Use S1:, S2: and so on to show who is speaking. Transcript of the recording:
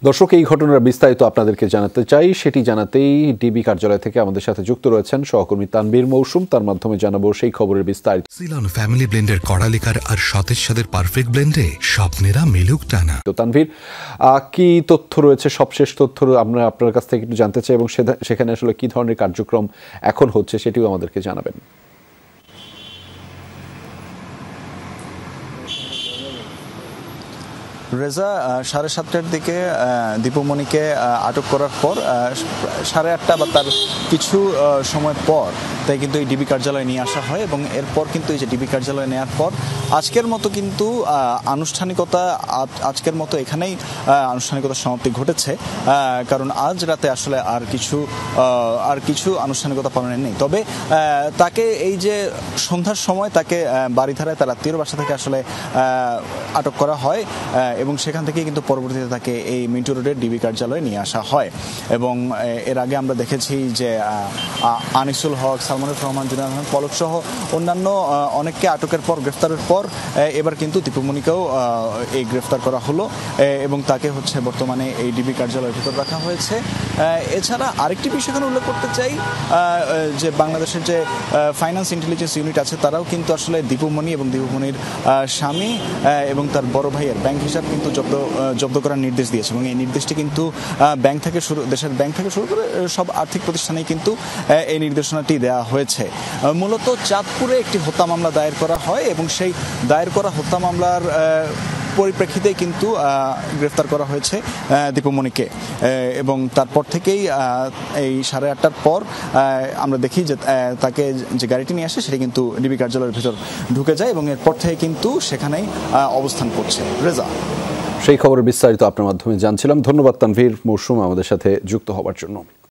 S1: দর্শক, এই ঘটনার বিস্তারিত আপনাদেরকে জানাতে চাই। সেটি জানাতেই ডিবি কার্যালয় থেকে আমাদের সাথে যুক্ত রয়েছেন সহকর্মী তানভীর মৌসুম। তার মাধ্যমে জানাবো সেই খবরের বিস্তারিত।
S2: সিলন ফ্যামিলি ব্লেন্ডের কড়ালিকার আর সতেজ স্বাদের পারফেক্ট ব্লেন্ডে স্বপ্নেরা মিলুক টানা।
S1: তো তানভীর, কি তথ্য রয়েছে, সবশেষ তথ্য আমরা আপনার কাছ থেকে একটু জানতে চাই এবং সেখানে আসলে কি ধরনের কার্যক্রম এখন হচ্ছে সেটিও আমাদেরকে জানাবেন।
S3: রেজা, 7:30টার দিকে দীপুমণিকে আটক করার পর 8:30 বা তার কিছু সময় পর তাই কিন্তু এই ডিবি কার্যালয়ে নিয়ে আসা হয় এবং এরপর কিন্তু এই যে ডিবি কার্যালয়ে নেওয়ার পর আজকের মতো কিন্তু আজকের মতো এখানেই আনুষ্ঠানিকতার সমাপ্তি ঘটেছে, কারণ আজ রাতে আসলে আর কিছু আনুষ্ঠানিকতা পালনের নেই। তবে তাকে এই যে সন্ধ্যার সময় তাকে বাড়িধারায় তার আত্মীয়র বাসা থেকে আসলে আটক করা হয় এবং সেখান থেকে কিন্তু পরবর্তীতে তাকে এই মিন্টু রোডের ডিবি কার্যালয়ে নিয়ে আসা হয়। এবং এর আগে আমরা দেখেছি যে আনিসুল হক, সালমানুর রহমান, জুনায়েদ আহমেদ পলক সহ অন্যান্য অনেককে আটকের পর, গ্রেফতারের পর এবার কিন্তু দীপুমণিকেও এই গ্রেফতার করা হলো এবং তাকে বর্তমানে এই ডিবি কার্যালয়ের ভিতর রাখা হয়েছে। এছাড়া আরেকটি বিষয় এখানে উল্লেখ করতে চাই যে বাংলাদেশের যে ফাইন্যান্স ইন্টেলিজেন্স ইউনিট আছে তারাও কিন্তু আসলে দীপুমণি এবং দীপুমণির স্বামী এবং তার বড় ভাইয়ের ব্যাংক হিসাব কিন্তু জব্দ করার নির্দেশ দিয়েছে এবং এই নির্দেশটি কিন্তু দেশের ব্যাংক থেকে শুরু করে সব আর্থিক প্রতিষ্ঠানেই কিন্তু এই নির্দেশনাটি দেওয়া হয়েছে। মূলত চাঁদপুরে একটি হত্যা মামলা দায়ের করা হয় এবং সেই দায়ের করা হত্যা মামলার পরিপ্রেক্ষিতে কিন্তু গ্রেফতার করা হয়েছে দীপুমণিকে এবং তারপর থেকেই এই 8:30টার পর আমরা দেখি যে তাকে যে গাড়িটি নিয়ে আসে সেটি কিন্তু ডিবি কার্যালয়ের ভিতর ঢুকে যায় এবং এরপর থেকে কিন্তু সেখানেই অবস্থান করছে। রেজা,
S1: সেই খবরের বিস্তারিত আপনার মাধ্যমে জানছিলাম। ধন্যবাদ তানভীর মৌসুম আমাদের সাথে যুক্ত হওয়ার জন্য।